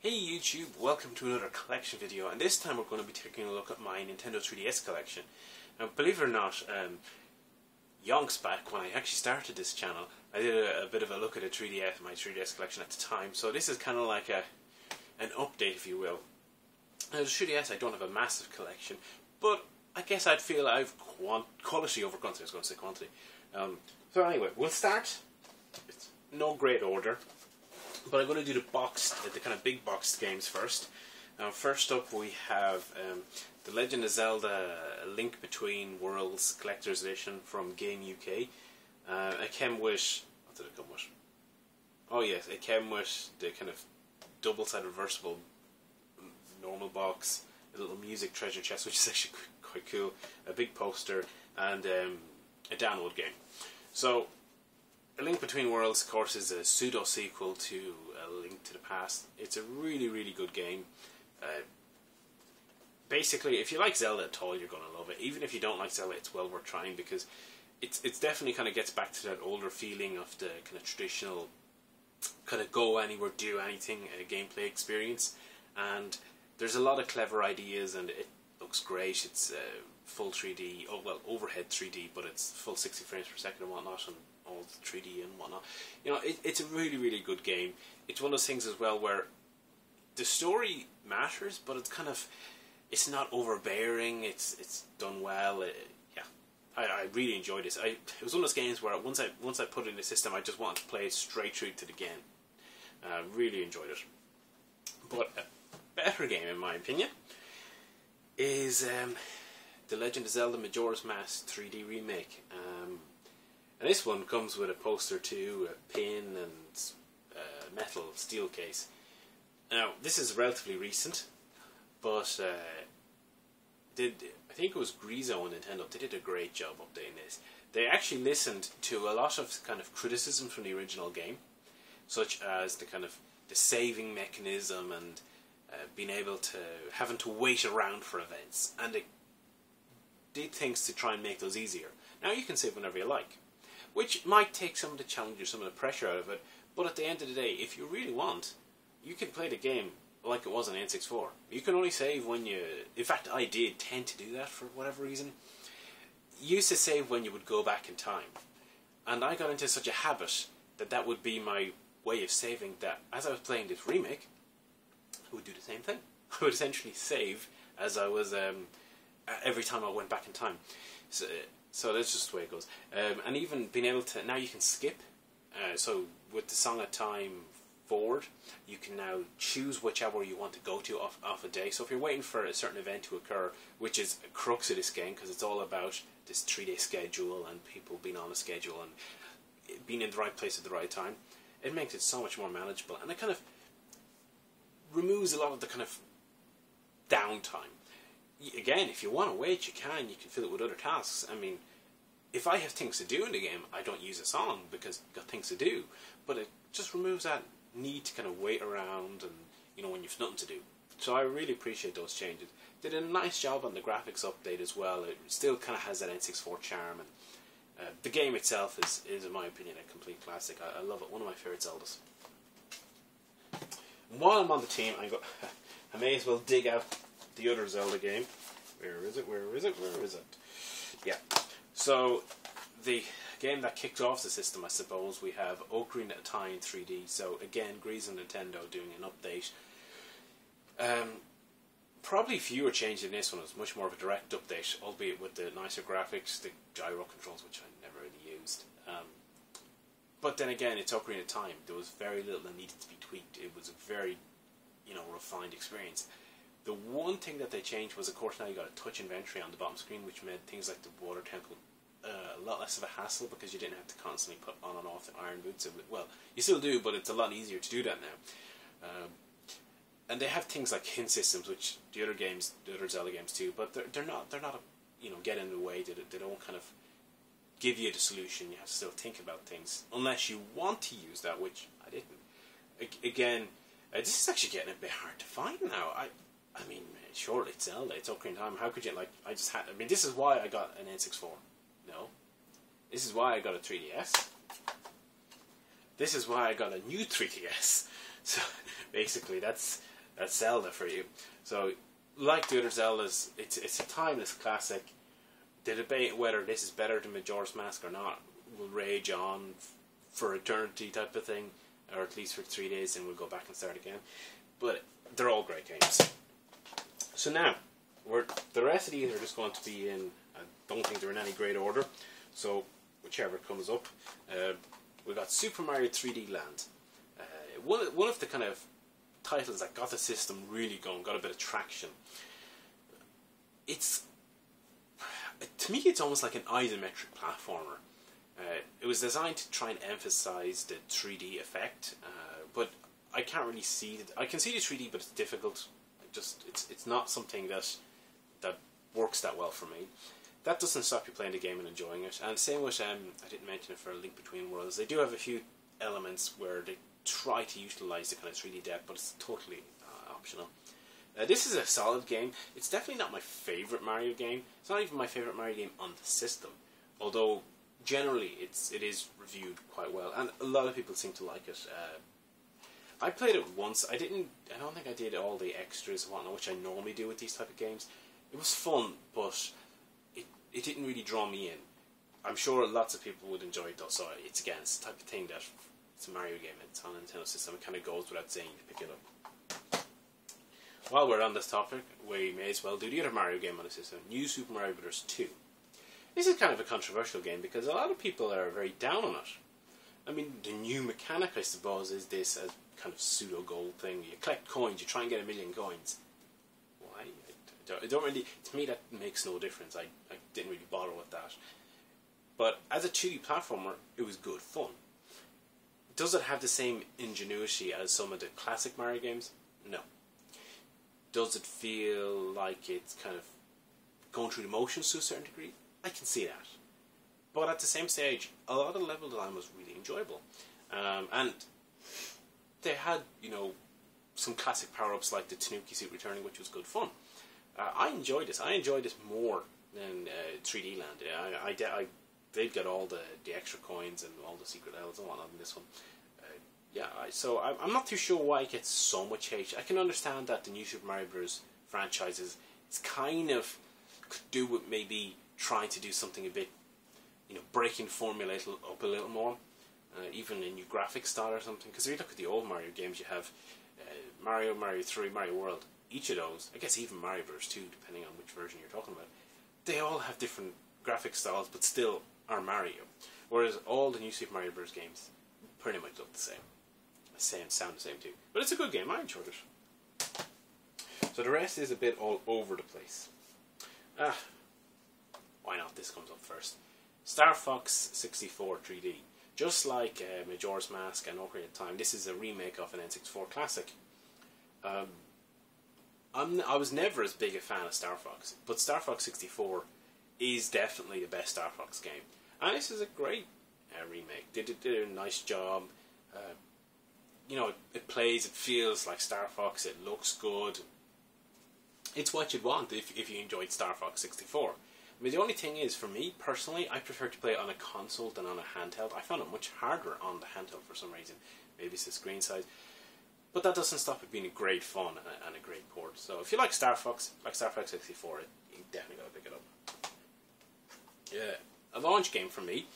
Hey YouTube, welcome to another collection video, and this time we're going to be taking a look at my Nintendo 3DS collection. Now believe it or not, yonks back when I actually started this channel, I did a bit of a look at my 3DS collection at the time, so this is kind of like an update, if you will. Now the 3DS I don't have a massive collection, but I guess I'd feel I've quality over quantity. I was going to say quantity. So anyway, we'll start. It's no great order, but I'm going to do the kind of big boxed games first. First up we have The Legend of Zelda: A Link Between Worlds Collector's Edition from Game UK. It came with, what did it come with? Oh yes, it came with the kind of double-sided reversible normal box, a little music treasure chest, which is actually quite cool, a big poster, and a download game. So, A Link Between Worlds, of course, is a pseudo-sequel to A Link to the Past. It's a really, really good game. Basically, if you like Zelda at all, you're going to love it. Even if you don't like Zelda, it's well worth trying, because it's definitely kind of gets back to that older feeling of the kind of traditional kind of go anywhere, do anything gameplay experience. And there's a lot of clever ideas, and it looks great. It's full 3D, overhead 3D, but it's full 60 frames per second and whatnot, and all 3D and whatnot. You know, it's a really, really good game. It's one of those things as well where the story matters, but it's not overbearing. It's done well. I really enjoyed this. It was one of those games where once I put it in the system, I just wanted to play it straight through to the game. Really enjoyed it. But a better game, in my opinion, is The Legend of Zelda: Majora's Mask 3D Remake. And this one comes with a poster too, a pin, and a metal steel case. Now, this is relatively recent, but I think it was Grezzo and Nintendo. They did a great job updating this. They actually listened to a lot of kind of criticism from the original game, such as the kind of the saving mechanism and being able to having to wait around for events, and they did things to try and make those easier. Now you can save whenever you like, which might take some of the challenge or some of the pressure out of it, but at the end of the day, if you really want, you can play the game like it was on N64. You can only save when you... In fact, I did tend to do that for whatever reason. Used to save when you would go back in time. And I got into such a habit that would be my way of saving, that as I was playing this remake, I would do the same thing. I would essentially save as I was... every time I went back in time. So that's just the way it goes. And even being able to... Now you can skip. So with the Song of Time forward, you can now choose whichever you want to go to off a day. So if you're waiting for a certain event to occur, which is a crux of this game, because it's all about this 3-day schedule and people being on a schedule and being in the right place at the right time, it makes it so much more manageable, and it kind of removes a lot of the kind of downtime. Again, if you want to wait, you can fill it with other tasks. I mean, if I have things to do in the game, I don't use a song because I've got things to do, but it just removes that need to kind of wait around, and you know, when you've nothing to do. So I really appreciate those changes. Did a nice job on the graphics update as well. It still kind of has that N64 charm, and the game itself is in my opinion a complete classic. I love it. One of my favourite Zeldas. And while I'm on the team, I may as well dig out the other Zelda game. Where is it? Where is it? Where is it? Yeah. So the game that kicked off the system, I suppose, we have Ocarina of Time 3D. So again, Grezzo and Nintendo doing an update. Probably fewer changes in this one. It was much more of a direct update, albeit with the nicer graphics, the gyro controls, which I never really used. But then again, it's Ocarina of Time. There was very little that needed to be tweaked. It was a very, refined experience. The one thing that they changed was, of course, now you got a touch inventory on the bottom screen, which made things like the water temple a lot less of a hassle, because you didn't have to constantly put on and off the iron boots. Well, you still do, but it's a lot easier to do that now. And they have things like hint systems, which the other Zelda games do, but they're not get in the way. They don't kind of give you the solution. You have to still think about things, unless you want to use that, which I didn't. Again, this is actually getting a bit hard to find now. I mean, surely it's Zelda, it's Ocarina of Time. How could you, this is why I got an N64. No. This is why I got a 3DS. This is why I got a new 3DS. So, basically, that's That's Zelda for you. So, like the other Zeldas, it's a timeless classic. The debate whether this is better than Majora's Mask or not will rage on for eternity type of thing, or at least for 3 days, and we'll go back and start again. But they're all great games. So now, the rest of these are just going to be in, I don't think they're in any great order, so whichever comes up. We've got Super Mario 3D Land. One of the kind of titles that got the system really going, got a bit of traction. To me, it's almost like an isometric platformer. It was designed to try and emphasize the 3D effect, but I can't really see it. I can see the 3D, but it's difficult. It's not something that works that well for me. That doesn't stop you playing the game and enjoying it. And same with, I didn't mention it for A Link Between Worlds. They do have a few elements where they try to utilize the kind of 3D depth, but it's totally optional. This is a solid game. It's definitely not my favourite Mario game. It's not even my favourite Mario game on the system. Although, generally, it is reviewed quite well. And a lot of people seem to like it. I played it once. I don't think I did all the extras and whatnot, which I normally do with these type of games. It was fun, but it didn't really draw me in. I'm sure lots of people would enjoy it though, so it's the type of thing that it's a Mario game, it's on a Nintendo system, it kind of goes without saying to pick it up. While we're on this topic, we may as well do the other Mario game on the system, New Super Mario Bros. 2. This is kind of a controversial game because a lot of people are very down on it. I mean, the new mechanic, I suppose, is this kind of pseudo-goal thing. You collect coins, you try and get 1 million coins. Why? I don't really... To me, that makes no difference. I didn't really bother with that. But as a 2D platformer, it was good fun. Does it have the same ingenuity as some of the classic Mario games? No. Does it feel like it's kind of going through the motions to a certain degree? I can see that. But at the same stage, a lot of the level design was really enjoyable. And they had, some classic power-ups like the Tanuki suit returning, which was good fun. I enjoyed this. I enjoyed this more than 3D Land. I did get all the extra coins and all the secret levels and whatnot in this one. So I'm not too sure why it gets so much hate. I can understand that the New Super Mario Bros. Franchises it's kind of could do with maybe trying to do something a bit, breaking the formula up a little more, even a new graphic style or something. Because if you look at the old Mario games, you have Mario, Mario 3, Mario World. Each of those, I guess even Mario Bros. 2, depending on which version you're talking about, they all have different graphic styles, but still are Mario. Whereas all the new Super Mario Bros. Games pretty much look the same. Sound the same too. But it's a good game, I enjoyed it. So the rest is a bit all over the place. Why not? This comes up first. Star Fox 64 3D. Just like Majora's Mask and Ocarina of Time, this is a remake of an N64 classic. I was never as big a fan of Star Fox, but Star Fox 64 is definitely the best Star Fox game. And this is a great remake. They did a nice job. It plays, it feels like Star Fox, it looks good. It's what you'd want if you enjoyed Star Fox 64. I mean, the only thing is, for me, personally, I prefer to play it on a console than on a handheld. I found it much harder on the handheld for some reason. Maybe it's the screen size. But that doesn't stop it being a great fun and a great port. So if you like Star Fox 64, you definitely got to pick it up. Yeah, a launch game for me.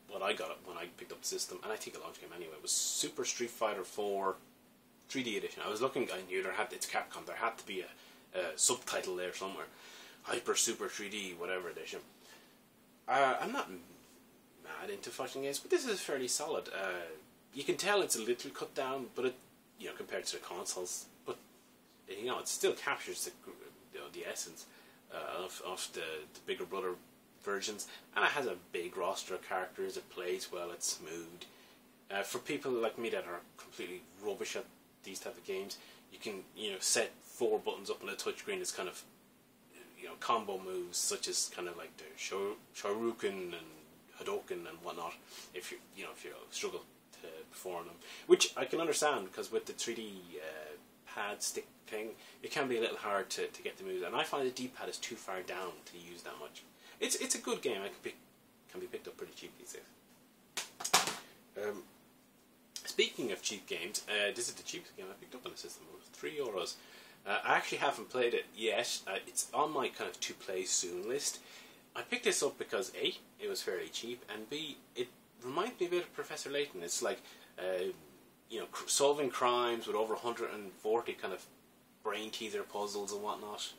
What I got when I picked up the system, and I think a launch game anyway, was Super Street Fighter 4 3D edition. I was looking, I knew it's Capcom, there had to be a subtitle there somewhere. Hyper Super 3D, whatever edition. I'm not mad into fighting games, but this is fairly solid. You can tell it's a little cut down, but it, compared to the consoles, but it still captures the essence of the bigger brother versions, and it has a big roster of characters. It plays well, it's smooth. For people like me that are completely rubbish at these type of games, you can set 4 buttons up on the touchscreen. It's kind of combo moves such as kind of like the Shoryuken and Hadoken and whatnot. If you struggle to perform them, which I can understand because with the 3D pad stick thing, it can be a little hard to get the moves, and I find the D-pad is too far down to use that much. It's a good game. It can be picked up pretty cheap these days. Speaking of cheap games, this is the cheapest game I picked up on the system. It was €3. I actually haven't played it yet. It's on my kind of to play soon list. I picked this up because A, it was fairly cheap, and B, it reminds me a bit of Professor Layton. It's like, you know, solving crimes with over 140 kind of brain teaser puzzles and whatnot.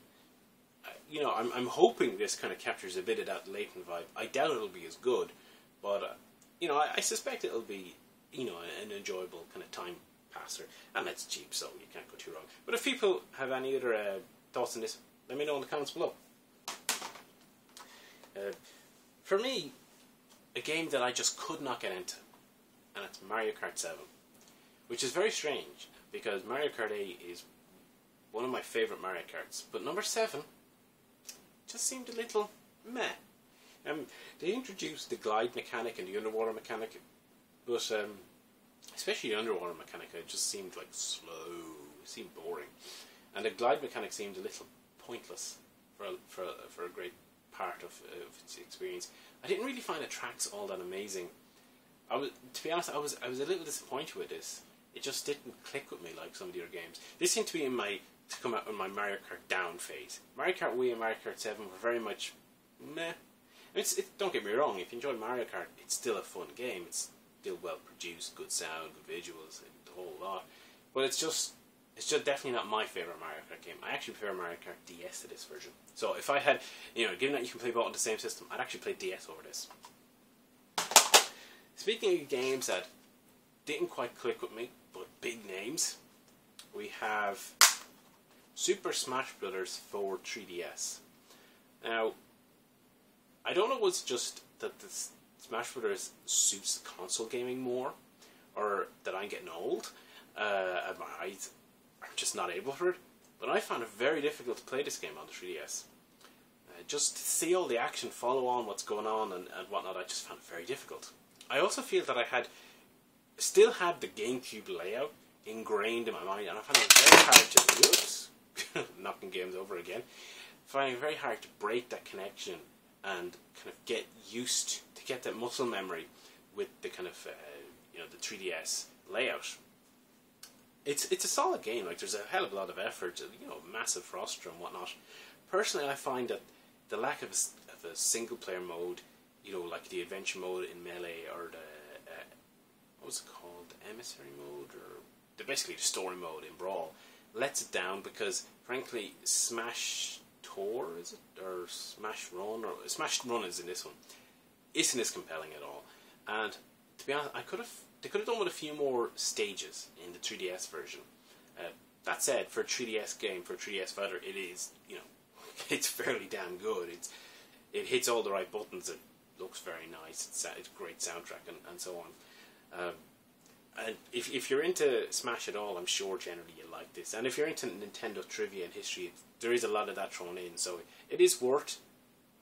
You know, I'm hoping this kind of captures a bit of that Layton vibe. I doubt it'll be as good, but you know, I suspect it'll be, you know, an enjoyable kind of time passer, and it's cheap, so you can't go too wrong. But if people have any other thoughts on this, let me know in the comments below. For me, a game that I just could not get into, and it's Mario Kart 7, which is very strange because Mario Kart 8 is one of my favourite Mario Karts, but number 7 just seemed a little meh. They introduced the glide mechanic and the underwater mechanic, but especially the underwater mechanic, it just seemed like slow, it seemed boring, and the glide mechanic seemed a little pointless for a great part of its experience. I didn't really find the tracks all that amazing. To be honest, I was a little disappointed with this. It just didn't click with me like some of the other games. This seemed to be to come out in my Mario Kart down phase. Mario Kart Wii and Mario Kart 7 were very much meh. Don't get me wrong, if you enjoy Mario Kart, it's still a fun game. It's still well produced, good sound, good visuals, the whole lot. But it's just definitely not my favourite Mario Kart game. I actually prefer Mario Kart DS to this version. So if I had, you know, given that you can play both on the same system, I'd actually play DS over this. Speaking of games that didn't quite click with me, but big names, we have Super Smash Bros. For 3DS. Now, I don't know if it's just that the Smash Bros. Suits console gaming more, or that I'm getting old, and my eyes are just not able for it, but I found it very difficult to play this game on the 3DS. Just to see all the action, follow on what's going on and whatnot, I just found it very difficult. I also feel that I still had the GameCube layout ingrained in my mind, and I found it very hard to, whoops, knocking games over again, finding it very hard to break that connection and kind of get used to get that muscle memory with the kind of you know, the 3DS layout. It's a solid game. Like, there's a hell of a lot of effort, you know, massive roster and whatnot. Personally, I find that the lack of a single player mode, you know, like the adventure mode in Melee, or the what was it called, the emissary mode, or basically the story mode in Brawl, lets it down because, frankly, Smash Tour, is it, or Smash Run, or Smash Run is in this one, isn't as compelling at all. And to be honest, they could have done with a few more stages in the 3DS version. That said, for a 3DS game, for a 3DS fighter, it is, you know, it's fairly damn good. It hits all the right buttons. It looks very nice. It's a great soundtrack and so on. And if you're into Smash at all, I'm sure generally you like this. And if you're into Nintendo trivia and history, there is a lot of that thrown in. So it is worth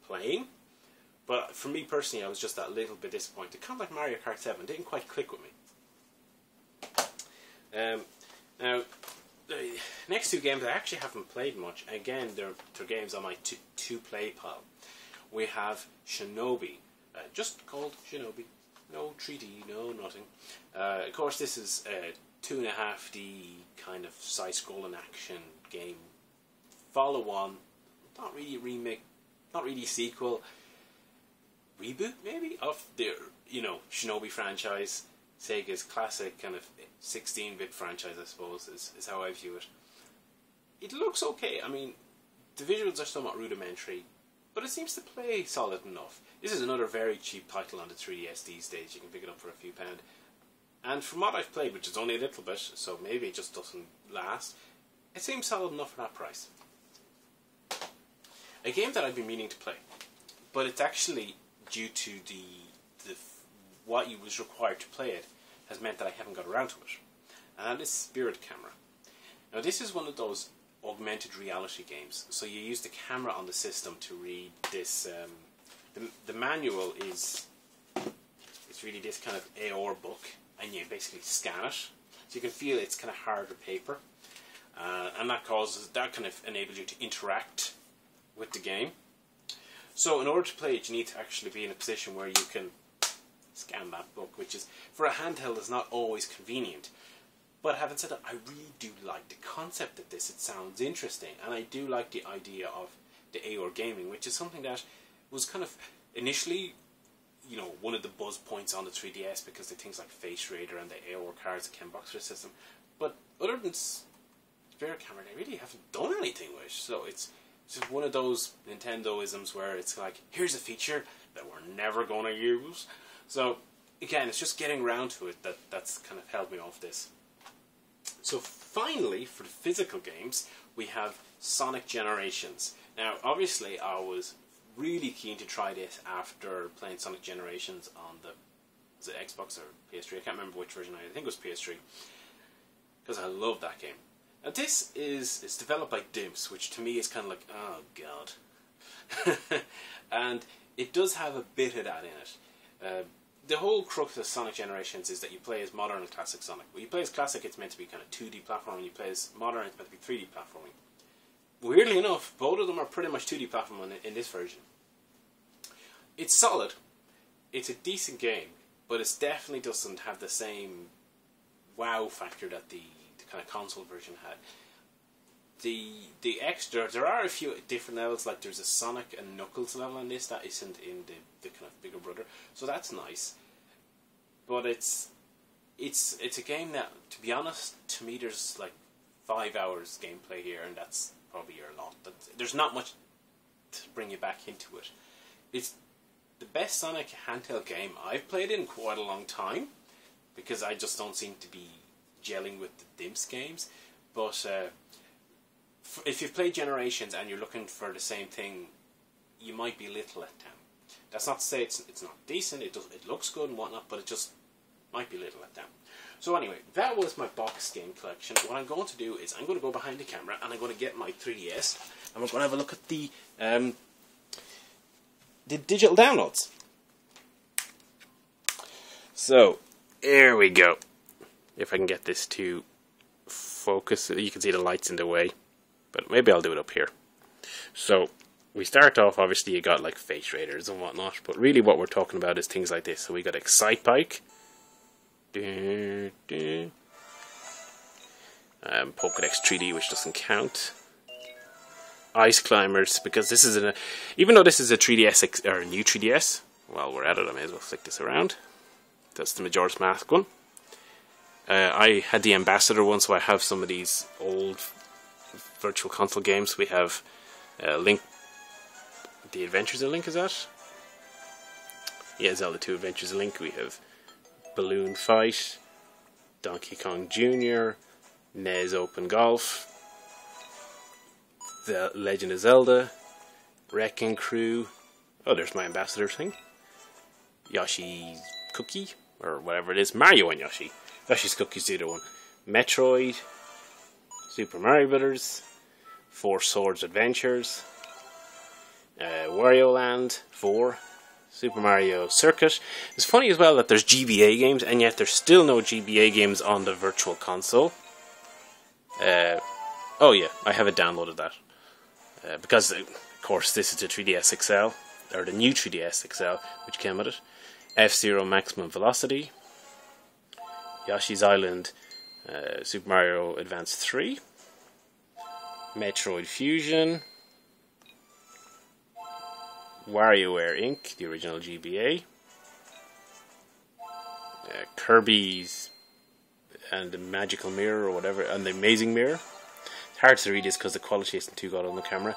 playing. But for me personally, I was just that little bit disappointed. Kind of like Mario Kart 7, didn't quite click with me. Now, the next two games I actually haven't played much. Again, they're games on my to-play pile. We have Shinobi, just called Shinobi. No treaty, no nothing. Of course, this is a 2.5D kind of side-scrolling action game. Follow-on, not really remake, not really sequel. Reboot, maybe, of the, you know, Shinobi franchise. Sega's classic kind of 16-bit franchise, I suppose, is how I view it. It looks okay. I mean, the visuals are somewhat rudimentary, but it seems to play solid enough. This is another very cheap title on the 3DS these days. You can pick it up for a few pound. And from what I've played, which is only a little bit, so maybe it just doesn't last, it seems solid enough for that price. A game that I've been meaning to play, but it's actually due to what you was required to play it has meant that I haven't got around to it. And that is Spirit Camera. Now, this is one of those augmented reality games. So you use the camera on the system to read this. The manual is really this kind of AR book, and you basically scan it, so you can feel it's kind of harder paper, and that kind of enables you to interact with the game. So in order to play it, you need to actually be in a position where you can scan that book, which is, for a handheld, is not always convenient. But having said that, I really do like the concept of this. It sounds interesting, and I do like the idea of the AR gaming, which is something that was kind of initially, you know, one of the buzz points on the 3DS because of things like Face Raider and the AR cards that came box for the system. But other than Spirit Camera, they really haven't done anything with it. So it's just one of those Nintendo-isms where it's like, here's a feature that we're never going to use. So again, it's just getting around to it that's kind of held me off this. So finally, for the physical games, we have Sonic Generations. Now, obviously, I was really keen to try this after playing Sonic Generations on the Xbox or PS3. I can't remember which version. I think it was PS3, because I love that game. Now, this is developed by Dimps, which to me is kind of like, oh god. And it does have a bit of that in it. The whole crux of Sonic Generations is that you play as modern and classic Sonic. When you play as classic, it's meant to be kind of 2D platforming. When you play as modern, it's meant to be 3D platforming. Weirdly enough, both of them are pretty much 2D platforming in this version. It's solid. It's a decent game, but it definitely doesn't have the same wow factor that the kind of console version had. The extra, there are a few different levels, like there's a Sonic and Knuckles level in this that isn't in the kind of bigger brother, so that's nice. But it's a game that, to be honest, to me there's like 5 hours gameplay here, and that's probably your lot. There's not much to bring you back into it. It's the best Sonic handheld game I've played in quite a long time, because I just don't seem to be gelling with the Dimps games. But if you've played Generations and you're looking for the same thing, you might be a little let down. That's not to say it's not decent. It looks good and whatnot, but it just might be a little let down. So anyway, that was my box game collection. What I'm going to do is I'm going to go behind the camera and I'm going to get my 3DS and we're going to have a look at the digital downloads. So here we go. If I can get this to focus, you can see the lights in the way, but maybe I'll do it up here. So we start off, obviously you got like Face Raiders and whatnot, but really what we're talking about is things like this. So we got Excite Bike, Pokédex 3D, which doesn't count. Ice Climbers, because this is even though this is a 3DS or a new 3DS, while we're at it, I may as well flick this around. That's the Majora's Mask one. I had the Ambassador one, so I have some of these old Virtual Console games. We have Link, The Adventures of Link, is that? Yeah, Zelda 2 Adventures of Link. We have Balloon Fight, Donkey Kong Jr., NES Open Golf, The Legend of Zelda, Wrecking Crew. Oh, there's my Ambassador thing. Yoshi's Cookie, or whatever it is. Mario and Yoshi. Yoshi's Cookie's the other one. Metroid, Super Mario Brothers, Four Swords Adventures, Wario Land 4, Super Mario Circuit. It's funny as well that there's GBA games, and yet there's still no GBA games on the Virtual Console. Oh yeah, I have it downloaded that. Because, of course, this is the 3DS XL, or the new 3DS XL, which came with it. F-Zero Maximum Velocity, Yoshi's Island, Super Mario Advance 3, Metroid Fusion, WarioWare Inc., the original GBA, Kirby's and the Magical Mirror, or whatever, and the Amazing Mirror. It's hard to read this because the quality isn't too good on the camera.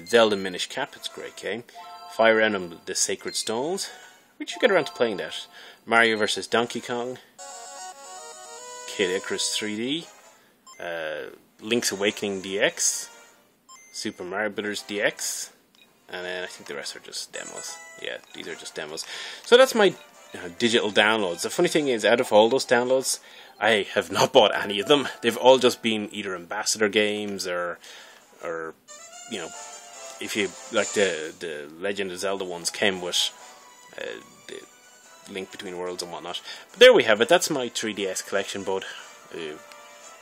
Zelda Minish Cap, it's a great game. Fire Emblem The Sacred Stones. We should get around to playing that. Mario vs. Donkey Kong, Kid Icarus 3D, Link's Awakening DX, Super Mario Brothers DX, and then I think the rest are just demos. Yeah, these are just demos. So that's my digital downloads. The funny thing is, out of all those downloads, I have not bought any of them. They've all just been either Ambassador games or you know, if you like the Legend of Zelda ones came with the Link Between Worlds and whatnot. But there we have it. That's my 3DS collection, both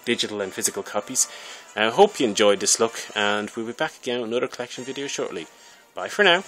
digital and physical copies. I hope you enjoyed this look, and we'll be back again with another collection video shortly. Bye for now.